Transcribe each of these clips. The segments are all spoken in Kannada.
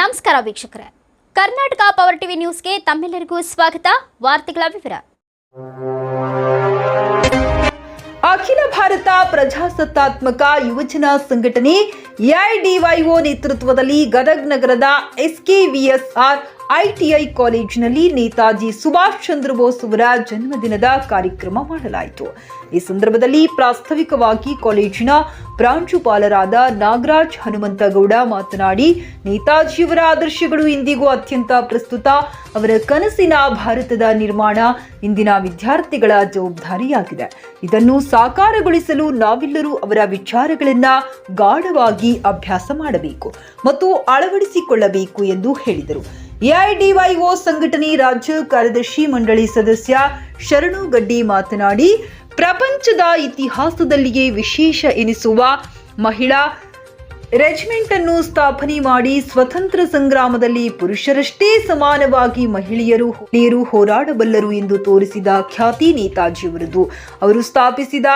ನಮಸ್ಕಾರ ವೀಕ್ಷಕರೇ, ಕರ್ನಾಟಕ ಪವರ್ ಟಿವಿ ನ್ಯೂಸ್ಗೆ ತಮ್ಮೆಲ್ಲರಿಗೂ ಸ್ವಾಗತ. ವಾರ್ತೆಗಳ ವಿವರ. ಅಖಿಲ ಭಾರತ ಪ್ರಜಾಸತ್ತಾತ್ಮಕ ಯುವಜನ ಸಂಘಟನೆ ಎಐಡಿವೈಒ ನೇತೃತ್ವದಲ್ಲಿ ಗದಗ ನಗರದ ಎಸ್ಕೆವಿಎಸ್ಆರ್ ಐಟಿಐ ಕಾಲೇಜಿನಲ್ಲಿ ನೇತಾಜಿ ಸುಭಾಷ್ ಚಂದ್ರ ಬೋಸ್ ಅವರ ಜನ್ಮದಿನದ ಕಾರ್ಯಕ್ರಮ ಮಾಡಲಾಯಿತು. ಈ ಸಂದರ್ಭದಲ್ಲಿ ಪ್ರಾಸ್ತಾವಿಕವಾಗಿ ಕಾಲೇಜಿನ ಪ್ರಾಂಶುಪಾಲರಾದ ನಾಗರಾಜ್ ಹನುಮಂತಗೌಡ ಮಾತನಾಡಿ, ನೇತಾಜಿಯವರ ಆದರ್ಶಗಳು ಇಂದಿಗೂ ಅತ್ಯಂತ ಪ್ರಸ್ತುತ. ಅವರ ಕನಸಿನ ಭಾರತದ ನಿರ್ಮಾಣ ಇಂದಿನ ವಿದ್ಯಾರ್ಥಿಗಳ ಜವಾಬ್ದಾರಿಯಾಗಿದೆ. ಇದನ್ನು ಸಾಕಾರಗೊಳಿಸಲು ನಾವೆಲ್ಲರೂ ಅವರ ವಿಚಾರಗಳನ್ನ ಗಾಢವಾಗಿ ಅಭ್ಯಾಸ ಮಾಡಬೇಕು ಮತ್ತು ಅಳವಡಿಸಿಕೊಳ್ಳಬೇಕು ಎಂದು ಹೇಳಿದರು. ಎಐಡಿವೈಒ ಸಂಘಟನೆ ರಾಜ್ಯ ಕಾರ್ಯದರ್ಶಿ ಮಂಡಳಿ ಸದಸ್ಯ ಶರಣು ಗಡ್ಡಿ ಮಾತನಾಡಿ, ಪ್ರಪಂಚದ ಇತಿಹಾಸದಲ್ಲಿಯೇ ವಿಶೇಷ ಎನಿಸುವ ಮಹಿಳಾ ರೆಜಿಮೆಂಟ್ ಅನ್ನು ಸ್ಥಾಪನೆ ಮಾಡಿ ಸ್ವತಂತ್ರ ಸಂಗ್ರಾಮದಲ್ಲಿ ಪುರುಷರಷ್ಟೇ ಸಮಾನವಾಗಿ ಮಹಿಳೆಯರು ಹೋರಾಡಬಲ್ಲರು ಎಂದು ತೋರಿಸಿದ ಖ್ಯಾತಿ ನೇತಾಜಿಯವರದು. ಅವರು ಸ್ಥಾಪಿಸಿದ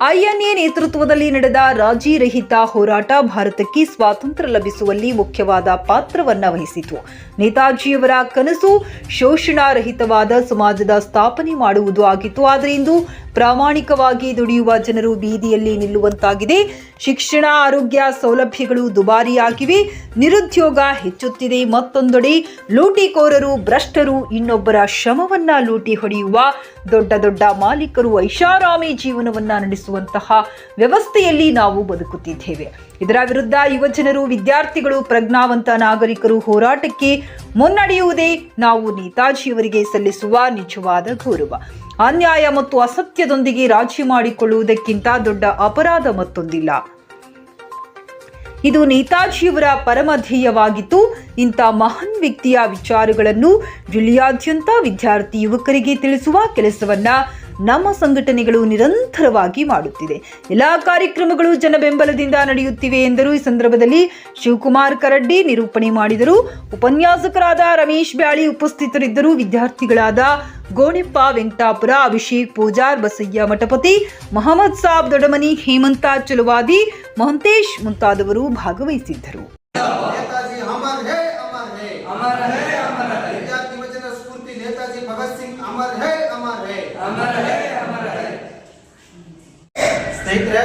ಐಎನ್ಎ ನೇತೃತ್ವದಲ್ಲಿ ನಡೆದ ರಾಜಿ ರಹಿತ ಹೋರಾಟ ಭಾರತಕ್ಕೆ ಸ್ವಾತಂತ್ರ್ಯ ಲಭಿಸುವಲ್ಲಿ ಮುಖ್ಯವಾದ ಪಾತ್ರವನ್ನ ವಹಿಸಿತು. ನೇತಾಜಿಯವರ ಕನಸು ಶೋಷಣಾರಹಿತವಾದ ಸಮಾಜದ ಸ್ಥಾಪನೆ ಮಾಡುವುದು ಆಗಿತ್ತು. ಆದರೆ ಇಂದು ಪ್ರಾಮಾಣಿಕವಾಗಿ ದುಡಿಯುವ ಜನರು ಬೀದಿಯಲ್ಲಿ ನಿಲ್ಲುವಂತಾಗಿದೆ. ಶಿಕ್ಷಣ, ಆರೋಗ್ಯ ಸೌಲಭ್ಯಗಳು ದುಬಾರಿಯಾಗಿವೆ. ನಿರುದ್ಯೋಗ ಹೆಚ್ಚುತ್ತಿದೆ. ಮತ್ತೊಂದೆಡೆ ಲೂಟಿಕೋರರು, ಭ್ರಷ್ಟರು ಇನ್ನೊಬ್ಬರ ಶ್ರಮವನ್ನ ಲೂಟಿ ಹೊಡೆಯುವ ದೊಡ್ಡ ದೊಡ್ಡ ಮಾಲೀಕರು ಐಷಾರಾಮಿ ಜೀವನವನ್ನ ನಡೆಸುವಂತಹ ವ್ಯವಸ್ಥೆಯಲ್ಲಿ ನಾವು ಬದುಕುತ್ತಿದ್ದೇವೆ. ಇದರ ವಿರುದ್ಧ ಯುವಜನರು, ವಿದ್ಯಾರ್ಥಿಗಳು, ಪ್ರಜ್ಞಾವಂತ ನಾಗರಿಕರು ಹೋರಾಟಕ್ಕೆ ಮುನ್ನಡೆಯುವುದೇ ನಾವು ನೇತಾಜಿಯವರಿಗೆ ಸಲ್ಲಿಸುವ ನಿಜವಾದ ಗೌರವ. ಅನ್ಯಾಯ ಮತ್ತು ಅಸತ್ಯದೊಂದಿಗೆ ರಾಜಿ ಮಾಡಿಕೊಳ್ಳುವುದಕ್ಕಿಂತ ದೊಡ್ಡ ಅಪರಾಧ ಮತ್ತೊಂದಿಲ್ಲ. ಇದು ನೇತಾಜಿಯವರ ಪರಮ ಧ್ಯೇಯವಾಗಿತ್ತು. ಇಂಥ ಮಹಾನ್ ವ್ಯಕ್ತಿಯ ವಿಚಾರಗಳನ್ನು ಜಿಲ್ಲೆಯಾದ್ಯಂತ ವಿದ್ಯಾರ್ಥಿ ಯುವಕರಿಗೆ ತಿಳಿಸುವ ಕೆಲಸವನ್ನ ನಮ್ಮ ಸಂಘಟನೆಗಳು ನಿರಂತರವಾಗಿ ಮಾಡುತ್ತಿದೆ. ಎಲ್ಲಾ ಕಾರ್ಯಕ್ರಮಗಳು ಜನ ಬೆಂಬಲದಿಂದ ನಡೆಯುತ್ತಿವೆ ಎಂದರು. ಈ ಸಂದರ್ಭದಲ್ಲಿ ಶಿವಕುಮಾರ್ ಕರಡ್ಡಿ ನಿರೂಪಣೆ ಮಾಡಿದರು. ಉಪನ್ಯಾಸಕರಾದ ರಮೇಶ್ ಬ್ಯಾಳಿ ಉಪಸ್ಥಿತರಿದ್ದರು. ವಿದ್ಯಾರ್ಥಿಗಳಾದ ಗೋಣಿಪ್ಪ ವೆಂಕಟಾಪುರ, ಅಭಿಷೇಕ್ ಪೂಜಾರ್, ಬಸಯ್ಯ ಮಠಪತಿ, ಮೊಹಮ್ಮದ್ ಸಾಬ್ ದೊಡಮನಿ, ಹೇಮಂತ ಚಲುವಾದಿ, ಮಹಂತೇಶ್ ಮುಂತಾದವರು ಭಾಗವಹಿಸಿದ್ದರು. ಸ್ನೇಹಿತರೆ,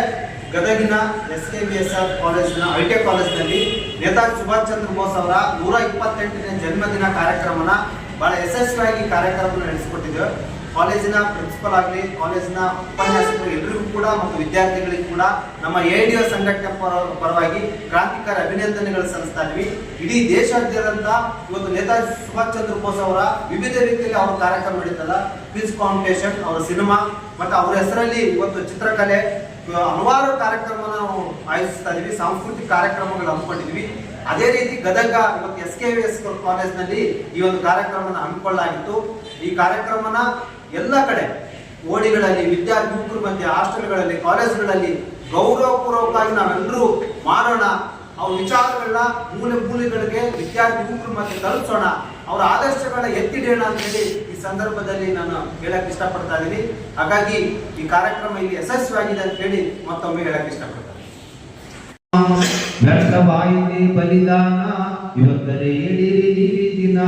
ಗದಗಿನ ಎಸ್ಕೆವಿಎಸ್ಆರ್ ಕಾಲೇಜಿನ ಐಟಿಐ ಕಾಲೇಜಿನಲ್ಲಿ ನೇತಾಜಿ ಸುಭಾಷ್ ಚಂದ್ರ ಬೋಸ್ ಅವರ 128ನೇ ಜನ್ಮದಿನ ಕಾರ್ಯಕ್ರಮನ ಬಹಳ ಯಶಸ್ವಿಯಾಗಿ ಕಾರ್ಯಕ್ರಮ ನಡೆಸಿಕೊಟ್ಟಿದ್ದೇವೆ. ಕಾಲೇಜಿನ ಪ್ರಿನ್ಸಿಪಲ್ ಆಗಲಿ, ಕಾಲೇಜಿನ ಉಪನ್ಯಾಸಕರು ಎಲ್ಲರಿಗೂ ಕೂಡ ಮತ್ತು ವಿದ್ಯಾರ್ಥಿಗಳಿಗೂ ಕೂಡ ನಮ್ಮ ಎಐಡಿಒ ಸಂಘಟನೆ ಪರವಾಗಿ ಕ್ರಾಂತಿಕಾರಿ ಅಭಿನಂದನೆಗಳು ಸಲ್ಲಿಸ್ತಾ ಇದ್ವಿ. ಇಡೀ ದೇಶಾದ್ಯಂತ ಇವತ್ತು ನೇತಾಜಿ ಸುಭಾಷ್ ಚಂದ್ರ ಬೋಸ್ ಅವರ ವಿವಿಧ ರೀತಿಯಲ್ಲಿ ಅವರ ಕಾರ್ಯಕ್ರಮ ನಡೀತಲ್ಲ, ಕ್ವಿಜ್ ಕಾಂಪಿಟೇಷನ್, ಅವರ ಸಿನಿಮಾ ಮತ್ತು ಅವರ ಹೆಸರಲ್ಲಿ ಇವತ್ತು ಚಿತ್ರಕಲೆ, ಹಲವಾರು ಕಾರ್ಯಕ್ರಮ ನಾವು ಆಯೋಜಿಸ್ತಾ ಇದೀವಿ. ಸಾಂಸ್ಕೃತಿಕ ಕಾರ್ಯಕ್ರಮಗಳು ಹಮ್ಮಿಕೊಂಡಿದ್ವಿ. ಅದೇ ರೀತಿ ಗದಗ ಇವತ್ತು ಎಸ್ಕೆವಿಎಸ್ ಕಾಲೇಜ್ನಲ್ಲಿ ಈ ಒಂದು ಕಾರ್ಯಕ್ರಮನ ಹಮ್ಮಿಕೊಳ್ಳಲಾಗಿತ್ತು. ಈ ಕಾರ್ಯಕ್ರಮನ ಎಲ್ಲ ಕಡೆ ಓಣಿಗಳಲ್ಲಿ, ವಿದ್ಯಾರ್ಥಿ ಯುವಕರ ಮಧ್ಯೆ, ಹಾಸ್ಟೆಲ್ಗಳಲ್ಲಿ, ಕಾಲೇಜ್ಗಳಲ್ಲಿ ಗೌರವಪೂರ್ವಕವಾಗಿ ನಾವೆಲ್ಲರೂ ಮಾಡೋಣ. ಅವ್ರ ವಿಚಾರಗಳನ್ನ ಮೂಲೆಗಳಿಗೆ ವಿದ್ಯಾರ್ಥಿ ಯುವಕರ ಮಧ್ಯೆ ತಲುಪಿಸೋಣ. ಅವರ ಆದರ್ಶಗಳನ್ನ ಎತ್ತಿಡೋಣ ಅಂತ ಹೇಳಿ ಈ ಸಂದರ್ಭದಲ್ಲಿ ನಾನು ಹೇಳಕ್ ಇಷ್ಟಪಡ್ತಾ ಇದ್ದೀನಿ. ಹಾಗಾಗಿ ಈ ಕಾರ್ಯಕ್ರಮ ಇಲ್ಲಿ ಯಶಸ್ವಿಯಾಗಿದೆ ಅಂತ ಹೇಳಿ ಮತ್ತೊಮ್ಮೆ ಹೇಳಕ್ ಇಷ್ಟಪಡ್ತಾ ವ್ಯರ್ಥವಾಯಿತೆ ಬಲಿದಾನ, ಇವತ್ತರೇ ಎಳಿರಿ ದಿನ.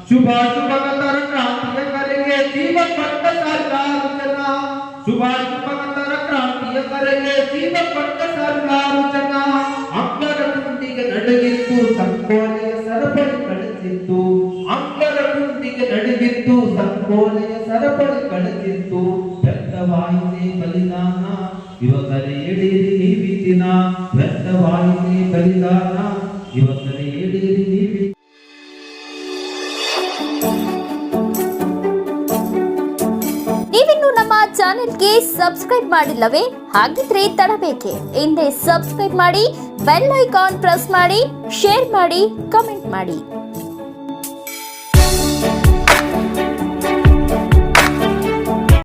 ಶುಭ ಶುಭಕರ ಕ್ರಾಂತಿಯ ಕರೆಗೆ ಜೀವ ಕೊಟ್ಟ ಸರ್ಕಾರ ಜನ. ಶುಭ ಶುಭಕರ ಕ್ರಾಂತಿಯ ಕರೆಗೆ ಜೀವ ಕೊಟ್ಟ ಸರ್ಕಾರ ಜನ. ಅಂಗರ ಗುಂಡಿಗೆ ನಡುಗಿತ್ತು ಸಂಕೋಲೆಯ ಸರಪಳಿ ಕಳಿಸಿತ್ತು. ಅಂಗರ ಗುಂಡಿಗೆ ನಡುಗಿತ್ತು ಸಂಕೋಲೆಯ ಸರಪಳಿ ಕಳಿಸಿತ್ತು. ವ್ಯರ್ಥವಾಯಿತೆ ಬಲಿದಾನ, ಯುವಕರೇ ಎಳಿರಿ ನೀವಿ ದಿನ. ವ್ಯರ್ಥವಾಯಿತೆ ಬಲಿದಾನ, ಯುವಕರೇ ಎಳಿರಿ ನೀವಿ. ನೀವಿನ್ನು ನಮ್ಮ ಚಾನೆಲ್ಗೆ ಸಬ್ಸ್ಕ್ರೈಬ್ ಮಾಡಿಲ್ಲವೇ? ಹಾಗಿದ್ರೆ ತಡಬೇಕೆ? ಹಿಂದೆ ಸಬ್ಸ್ಕ್ರೈಬ್ ಮಾಡಿ, ಬೆಲ್ ಐಕಾನ್ ಪ್ರೆಸ್ ಮಾಡಿ, ಶೇರ್ ಮಾಡಿ, ಕಮೆಂಟ್ ಮಾಡಿ.